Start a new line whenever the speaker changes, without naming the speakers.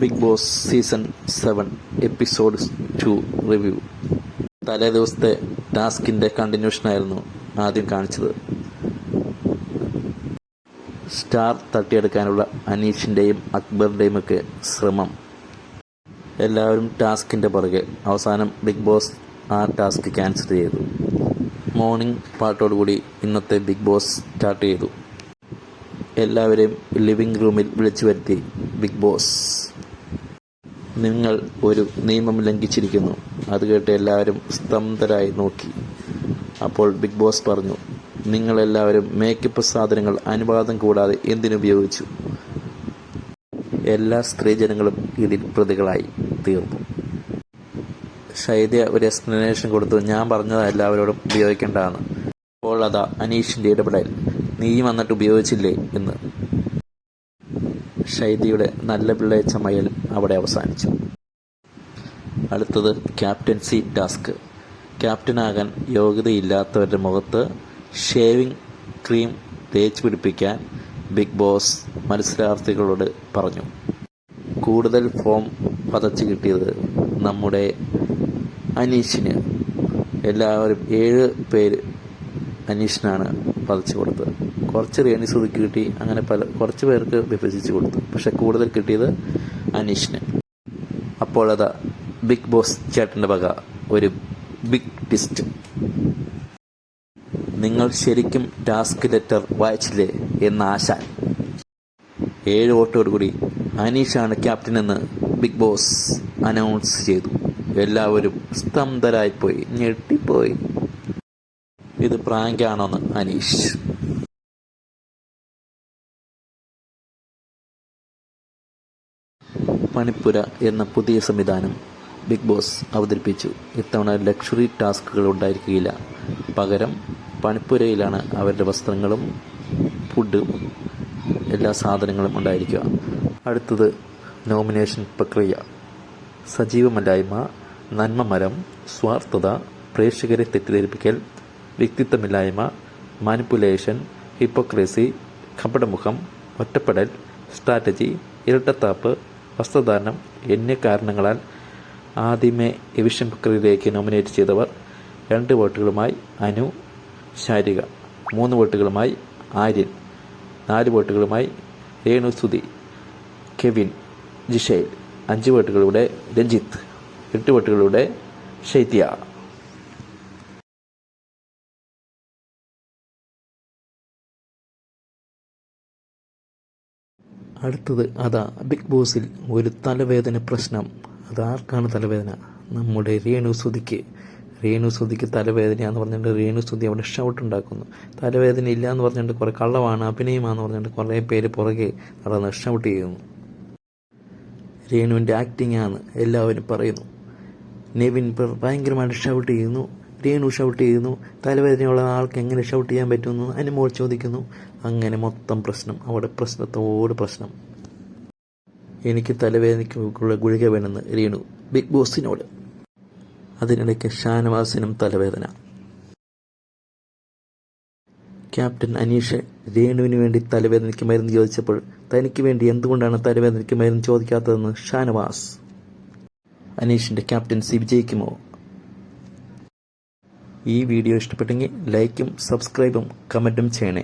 Big boss season 7 episode 2 review. തലേ ദിവസത്തെ ടാസ്കിൻ്റെ കണ്ടിന്യൂഷനായിരുന്നു ആദ്യം കാണിച്ചത്. സ്റ്റാർ തട്ടിയെടുക്കാനുള്ള അനീഷിൻ്റെയും അക്ബറിൻ്റെയും ഒക്കെ ശ്രമം. എല്ലാവരും ടാസ്കിൻ്റെ പുറകെ. അവസാനം ബിഗ് ബോസ് ആ ടാസ്ക് ക്യാൻസൽ ചെയ്തു. മോർണിംഗ് പാട്ടോടുകൂടി ഇന്നത്തെ ബിഗ് ബോസ് സ്റ്റാർട്ട് ചെയ്തു. എല്ലാവരെയും ലിവിംഗ് റൂമിൽ വിളിച്ചു വരുത്തി ബിഗ് ബോസ്, നിങ്ങൾ ഒരു നിയമം ലംഘിച്ചിരിക്കുന്നു. അത് കേട്ട് എല്ലാവരും സ്തംഭരായി നോക്കി. അപ്പോൾ ബിഗ് ബോസ് പറഞ്ഞു, നിങ്ങളെല്ലാവരും മേക്കപ്പ് സാധനങ്ങൾ അനുവാദം കൂടാതെ എന്തിനുപയോഗിച്ചു? എല്ലാ സ്ത്രീജനങ്ങളും ഇതിൽ പ്രതികളായി തീർന്നു. ഷൈദ്യ ഒരു എക്സ്പ്ലനേഷൻ കൊടുത്തു, ഞാൻ പറഞ്ഞത് എല്ലാവരോടും ഉപയോഗിക്കേണ്ടതാണ്. അപ്പോൾ അതാ അനീഷിൻ്റെ ഇടപെടൽ, നീ വന്നിട്ട് ഉപയോഗിച്ചില്ലേ എന്ന്. ഷൈദിയുടെ നല്ല പിള്ളേ ചമയൽ അവിടെ അവസാനിച്ചു. അടുത്തത് ക്യാപ്റ്റൻസി ടാസ്ക്. ക്യാപ്റ്റനാകാൻ യോഗ്യതയില്ലാത്തവരുടെ മുഖത്ത് ഷേവിംഗ് ക്രീം തേച്ച് പിടിപ്പിക്കാൻ ബിഗ് ബോസ് മത്സരാർത്ഥികളോട് പറഞ്ഞു. കൂടുതൽ ഫോം പതച്ച് കിട്ടിയത് നമ്മുടെ അനീഷിന്. എല്ലാവരും 7 പേര് അനീഷിനാണ് പതച്ചു കൊടുത്തത്. കുറച്ച് രേണുസുതിക്ക് കിട്ടി. അങ്ങനെ കുറച്ച് പേർക്ക് വിഭജിച്ച് കൊടുത്തു. പക്ഷെ കൂടുതൽ കിട്ടിയത് അനീഷിന്. അപ്പോൾ അതാ ബിഗ് ബോസ് ചേട്ടൻ്റെ വക ഒരു ബിഗ് ട്വിസ്റ്റ്. നിങ്ങൾ ശരിക്കും ടാസ്ക് ലെറ്റർ വായിച്ചില്ലേ എന്ന ആശാൻ. 7 വോട്ടോടുകൂടി അനീഷാണ് ക്യാപ്റ്റൻ എന്ന് ബിഗ് ബോസ് അനൗൺസ് ചെയ്തു. എല്ലാവരും സ്തംഭരായിപ്പോയി, ഞെട്ടിപ്പോയി. ഇത് പ്രാങ്കാണോന്ന് അനീഷ്. പണിപ്പുര എന്ന പുതിയ സംവിധാനം ബിഗ് ബോസ് അവതരിപ്പിച്ചു. ഇത്തവണ ലക്ഷറി ടാസ്കുകൾ ഉണ്ടായിരിക്കുകയില്ല. പകരം പണിപ്പുരയിലാണ് അവരുടെ വസ്ത്രങ്ങളും ഫുഡും എല്ലാ സാധനങ്ങളും ഉണ്ടായിരിക്കുക. അടുത്തത് നോമിനേഷൻ പ്രക്രിയ. സജീവമല്ലായ്മ, നന്മമരം, സ്വാർത്ഥത, പ്രേക്ഷകരെ തെറ്റിദ്ധരിപ്പിക്കൽ, വ്യക്തിത്വമില്ലായ്മ, മാനിപ്പുലേഷൻ, ഹിപ്പോക്രസി, കപടമുഖം, ഒറ്റപ്പെടൽ, സ്ട്രാറ്റജി, ഇരട്ടത്താപ്പ്, വസ്ത്രധാരണം എന്നീ കാരണങ്ങളാൽ ആദ്യമേ എവിഷൻ പ്രക്രിയയിലേക്ക് നോമിനേറ്റ് ചെയ്തവർ 2 വോട്ടുകളുമായി അനു, ശാരിക, 3 വോട്ടുകളുമായി ആര്യൻ, 4 വോട്ടുകളുമായി രേണുസുതി, കെവിൻ, ജിഷേൽ, 5 വോട്ടുകളുടെ രഞ്ജിത്ത്, 8 വോട്ടുകളുടെ ഷൈത്യ. അടുത്തത് അതാ ബിഗ് ബോസിൽ ഒരു തലവേദന പ്രശ്നം. അതാർക്കാണ് തലവേദന? നമ്മുടെ രേണുസുതിക്ക് തലവേദനയാന്ന് പറഞ്ഞിട്ട് രേണുസുതി അവിടെ ഷൗട്ട് ഉണ്ടാക്കുന്നു. തലവേദന ഇല്ല എന്ന് പറഞ്ഞിട്ട് കുറേ കള്ളമാണ്, അഭിനയമാണെന്ന് പറഞ്ഞിട്ട് കുറേ പേര് പുറകെ നടന്ന് ഷൗട്ട് ചെയ്യുന്നു. രേണുവിൻ്റെ ആക്ടിംഗ് ആണ് എല്ലാവരും പറയുന്നു. നെവിൻ ഭയങ്കരമായിട്ട് ഷൗട്ട് ചെയ്യുന്നു. രേണു ഷൗട്ട് ചെയ്യുന്നു. തലവേദനയുള്ള ആൾക്ക് എങ്ങനെ ഷൗട്ട് ചെയ്യാൻ പറ്റുമെന്ന് അനുമോൾ ചോദിക്കുന്നു. അങ്ങനെ മൊത്തം പ്രശ്നം. അവിടെ പ്രശ്നത്തോട് പ്രശ്നം. എനിക്ക് തലവേദനയ്ക്കുള്ള ഗുളിക വേണമെന്ന് രേണു ബിഗ് ബോസിനോട്. അതിനിടയ്ക്ക് ഷാനവാസിനും തലവേദന. ക്യാപ്റ്റൻ അനീഷ് രേണുവിന് വേണ്ടി തലവേദനയ്ക്ക് മരുന്ന് ചോദിച്ചപ്പോൾ തനിക്ക് വേണ്ടി എന്തുകൊണ്ടാണ് തലവേദനയ്ക്ക് മരുന്ന് ചോദിക്കാത്തതെന്ന് ഷാനവാസ്. അനീഷിൻ്റെ ക്യാപ്റ്റൻസി വിജയിക്കുമോ? ഈ വീഡിയോ ഇഷ്ടപ്പെട്ടെങ്കിൽ ലൈക്കും സബ്സ്ക്രൈബും കമൻറ്റും ചെയ്യണേ.